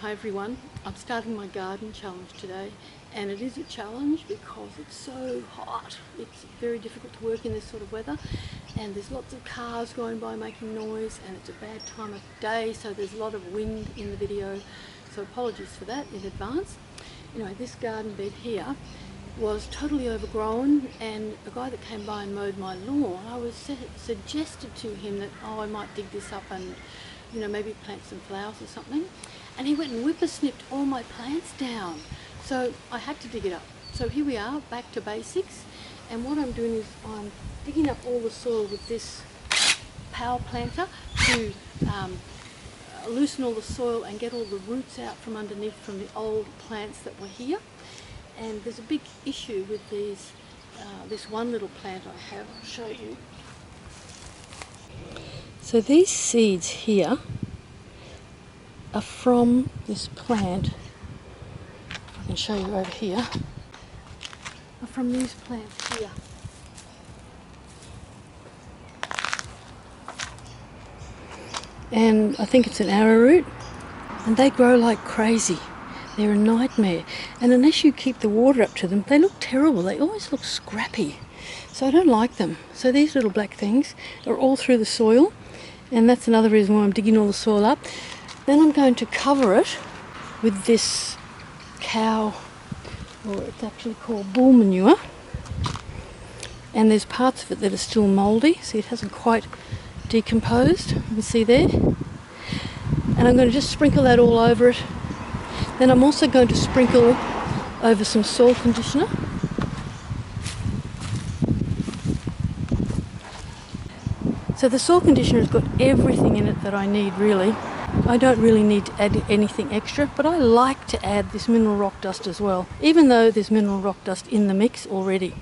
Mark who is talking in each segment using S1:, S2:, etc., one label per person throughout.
S1: Hi everyone, I'm starting my garden challenge today, and it is a challenge because it's so hot. It's very difficult to work in this sort of weather, and there's lots of cars going by making noise, and it's a bad time of day, so there's a lot of wind in the video, so apologies for that in advance. Anyway, this garden bed here was totally overgrown, and a guy that came by and mowed my lawn, I was suggested to him that, I might dig this up and maybe plant some flowers or something. And he went and whipper-snipped all my plants down. So I had to dig it up. So here we are, back to basics. And what I'm doing is I'm digging up all the soil with this power planter to loosen all the soil and get all the roots out from underneath from the old plants that were here. And there's a big issue with these, this one little plant I have. I'll show you. So these seeds here are from this plant. I can show you over here. Are from these plants here. And I think it's an arrowroot, and they grow like crazy. They're a nightmare, and unless you keep the water up to them, they look terrible. They always look scrappy, so I don't like them. So these little black things are all through the soil, and that's another reason why I'm digging all the soil up. Then I'm going to cover it with this cow, or it's actually called bull manure, and there's parts of it that are still mouldy. See, it hasn't quite decomposed, you can see there. And I'm going to just sprinkle that all over it. Then I'm also going to sprinkle over some soil conditioner. So the soil conditioner has got everything in it that I need, really. I don't really need to add anything extra, but I like to add this mineral rock dust as well, even though there's mineral rock dust in the mix already.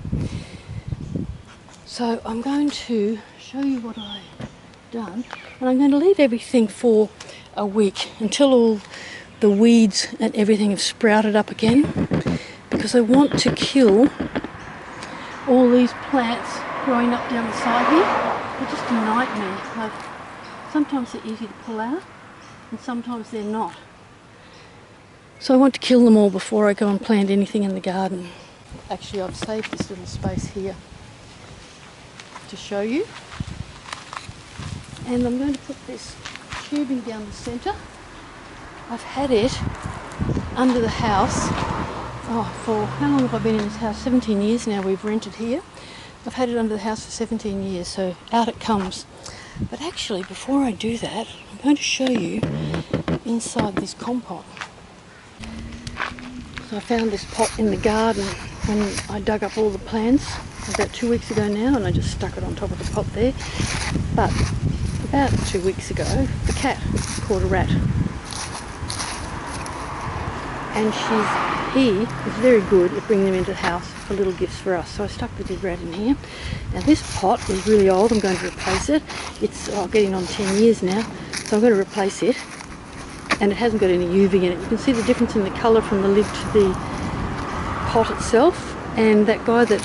S1: So I'm going to show you what I've done, and I'm going to leave everything for a week until all the weeds and everything have sprouted up again, because I want to kill all these plants growing up down the side here. They're just a nightmare. Like, sometimes they're easy to pull out, and sometimes they're not. So I want to kill them all before I go and plant anything in the garden. Actually, I've saved this little space here to show you. And I'm going to put this tubing down the centre. I've had it under the house, for how long have I been in this house? 17 years now we've rented here. I've had it under the house for 17 years, so out it comes. But actually, before I do that, I'm going to show you inside this compost. So I found this pot in the garden when I dug up all the plants about 2 weeks ago now, and I just stuck it on top of the pot there. But about 2 weeks ago, the cat caught a rat. And he is very good at bringing them into the house for little gifts for us. So I stuck the dead rat in here. Now this pot is really old. I'm going to replace it. It's getting on 10 years now, so I'm going to replace it. And it hasn't got any UV in it. You can see the difference in the colour from the lid to the pot itself. And that guy that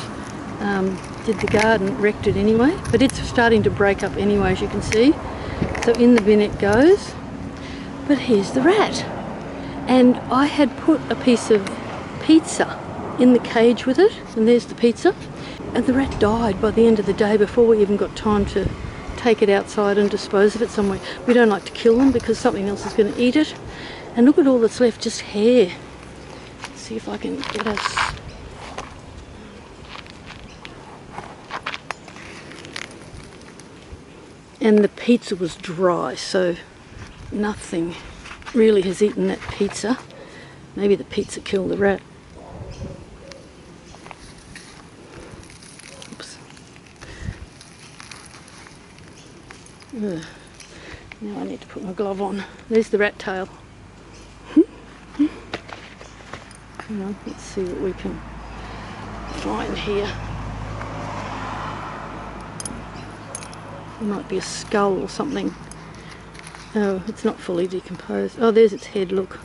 S1: did the garden wrecked it anyway. But it's starting to break up anyway, as you can see. So in the bin it goes. But here's the rat. And I had put a piece of pizza in the cage with it, and there's the pizza, and the rat died by the end of the day before we even got time to take it outside and dispose of it somewhere. We don't like to kill them because something else is going to eat it. And look at all that's left, just hair. Let's see if I can get us. And the pizza was dry, so nothing really has eaten that pizza. Maybe the pizza killed the rat. Oops. Ugh. Now I need to put my glove on. There's the rat tail. Let's see what we can find here. There might be a skull or something. Oh, it's not fully decomposed. Oh, there's its head, look.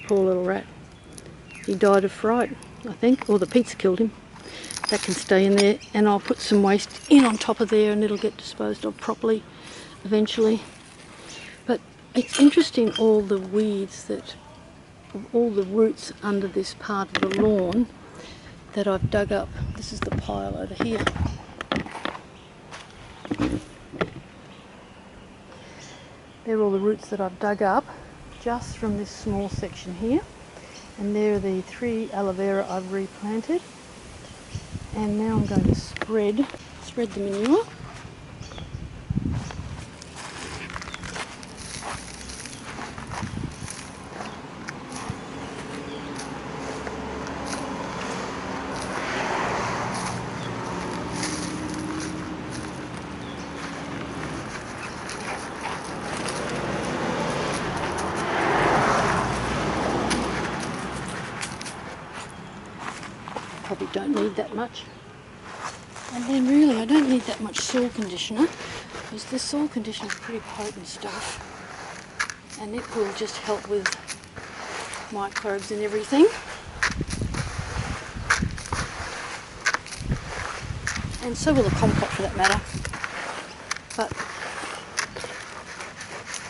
S1: Poor little rat. He died of fright, I think, or the pizza killed him. That can stay in there, and I'll put some waste in on top of there and it'll get disposed of properly. eventually. But it's interesting, all the weeds that, all the roots under this part of the lawn that I've dug up. This is the pile over here. They're all the roots that I've dug up just from this small section here. And there are the 3 aloe vera I've replanted. And now I'm going to spread the manure. Probably don't need that much. And then really I don't need that much soil conditioner, because this soil conditioner is pretty potent stuff, and it will just help with microbes and everything. And so will the compost for that matter. But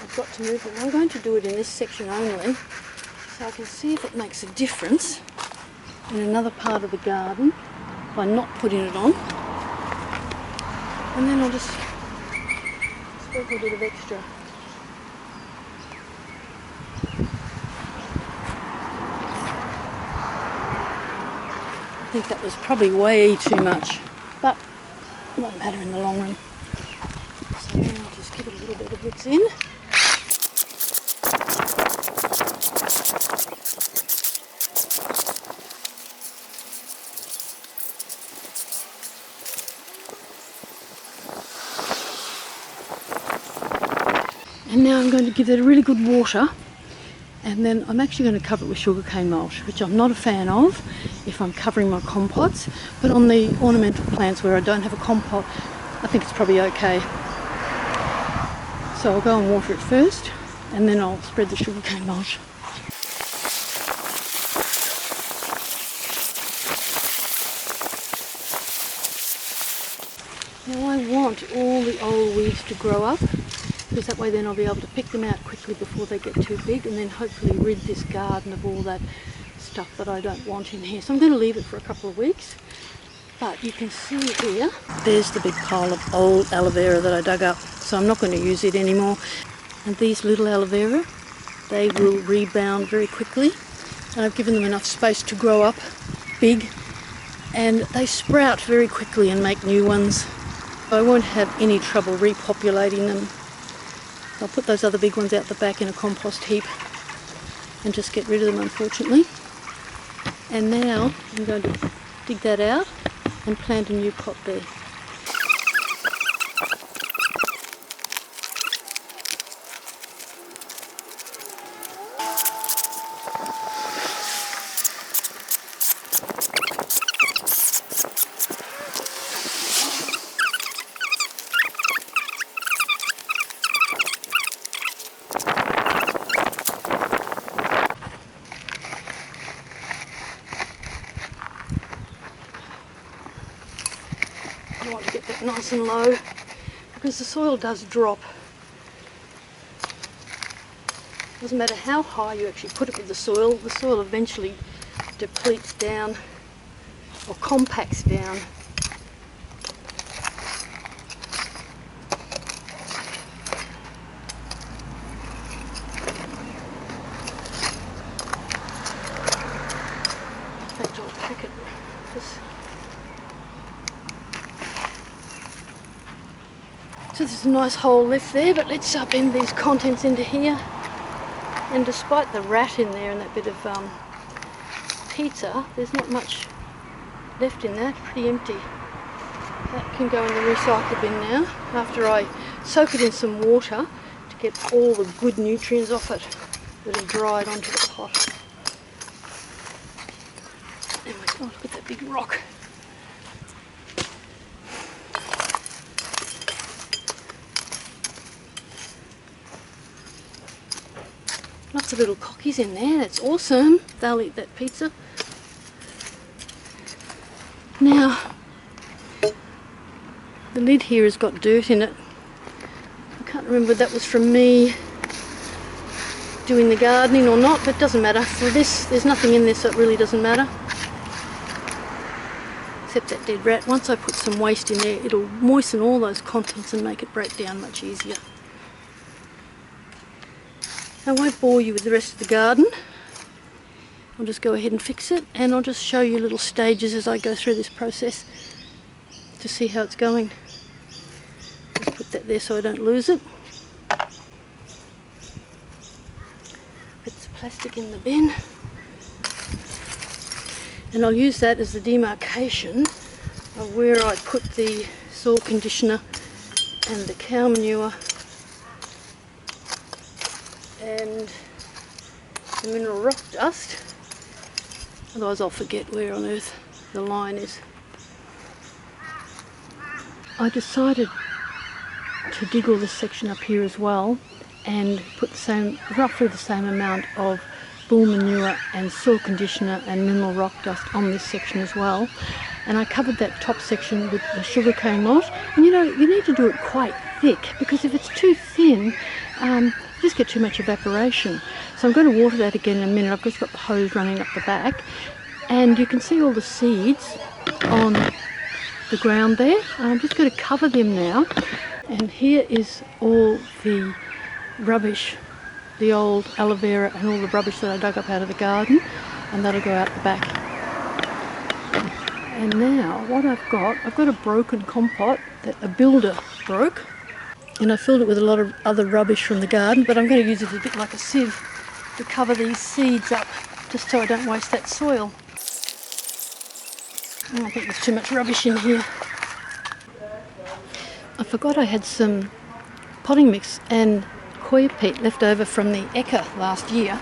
S1: I've got to move it. I'm going to do it in this section only, so I can see if it makes a difference in another part of the garden by not putting it on. And then I'll just sprinkle a bit of extra. I think that was probably way too much, but it won't matter in the long run. So I'll just give it a little bit of mix in. And now I'm going to give it a really good water, and then I'm actually going to cover it with sugarcane mulch, which I'm not a fan of if I'm covering my compots, but on the ornamental plants where I don't have a compot, I think it's probably okay. So I'll go and water it first, and then I'll spread the sugarcane mulch. Now I want all the old weeds to grow up, because that way then I'll be able to pick them out quickly before they get too big, and then hopefully rid this garden of all that stuff that I don't want in here. So I'm going to leave it for a couple of weeks. But you can see here, there's the big pile of old aloe vera that I dug up, so I'm not going to use it anymore. And these little aloe vera, they will rebound very quickly, and I've given them enough space to grow up big, and they sprout very quickly and make new ones. I won't have any trouble repopulating them. I'll put those other big ones out the back in a compost heap and just get rid of them, unfortunately. And now I'm going to dig that out and plant a new pot there. You want to get that nice and low, because the soil does drop. Doesn't matter how high you actually put it with the soil eventually depletes down or compacts down. In fact, I'll pack it. So there's a nice hole left there, but let's upend these contents into here. And despite the rat in there and that bit of pizza, there's not much left in there, pretty empty. That can go in the recycle bin now, after I soak it in some water to get all the good nutrients off it that have dried onto the pot. Anyway, oh, look at that big rock. Lots of little cockies in there, that's awesome. They'll eat that pizza. Now, the lid here has got dirt in it. I Can't remember if that was from me doing the gardening or not, but it doesn't matter. For this, there's nothing in this, so it really doesn't matter. Except that dead rat. Once I put some waste in there, it'll moisten all those contents and make it break down much easier. I won't bore you with the rest of the garden. I'll just go ahead and fix it, and I'll just show you little stages as I go through this process to see how it's going. Just put that there so I don't lose it. Bits of plastic in the bin. And I'll use that as the demarcation of where I put the soil conditioner and the cow manure and the mineral rock dust. Otherwise I'll forget where on earth the line is. I decided to dig all this section up here as well and put roughly the same amount of bull manure and soil conditioner and mineral rock dust on this section as well. And I covered that top section with the sugarcane mulch. And you need to do it quite thick, because if it's too thin, you just get too much evaporation. So I'm going to water that again in a minute. I've just got the hose running up the back, and you can see all the seeds on the ground there. I'm just going to cover them now. And here is all the rubbish, the old aloe vera and all the rubbish that I dug up out of the garden, and that'll go out the back. And now what I've got a broken compot that a builder broke, and I filled it with a lot of other rubbish from the garden, but I'm going to use it a bit like a sieve to cover these seeds up, just so I don't waste that soil. Oh, I think there's too much rubbish in here. I forgot I had some potting mix and coir peat left over from the Eka last year.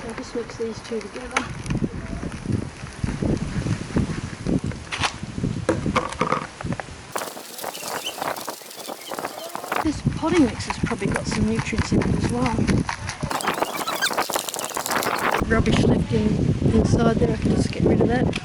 S1: So I'll just mix these two together. This potting mix has probably got some nutrients in it as well. Rubbish left inside there, I can just get rid of that.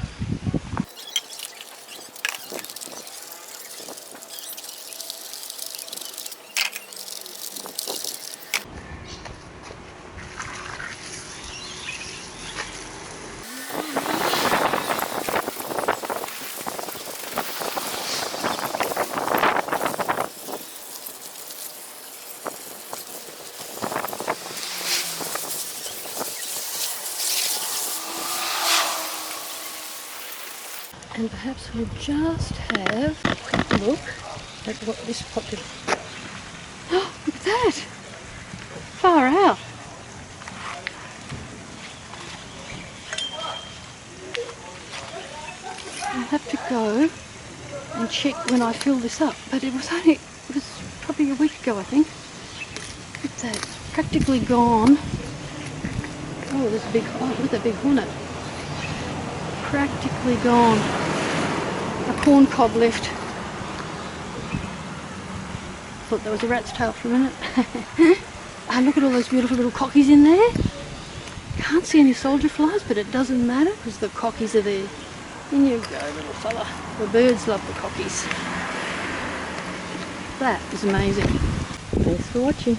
S1: And perhaps we'll just have a quick look at what this pot did. Oh, look at that! Far out! I'll have to go and check when I fill this up, but it was probably a week ago, I think. Look at that, it's practically gone. Oh, there's a big, look at that big hornet. Practically gone. A corn cob left. Thought there was a rat's tail for a minute. And look at all those beautiful little cockies in there. Can't see any soldier flies, but it doesn't matter because the cockies are there. In you go, little fella. The birds love the cockies. That is amazing. Thanks for watching.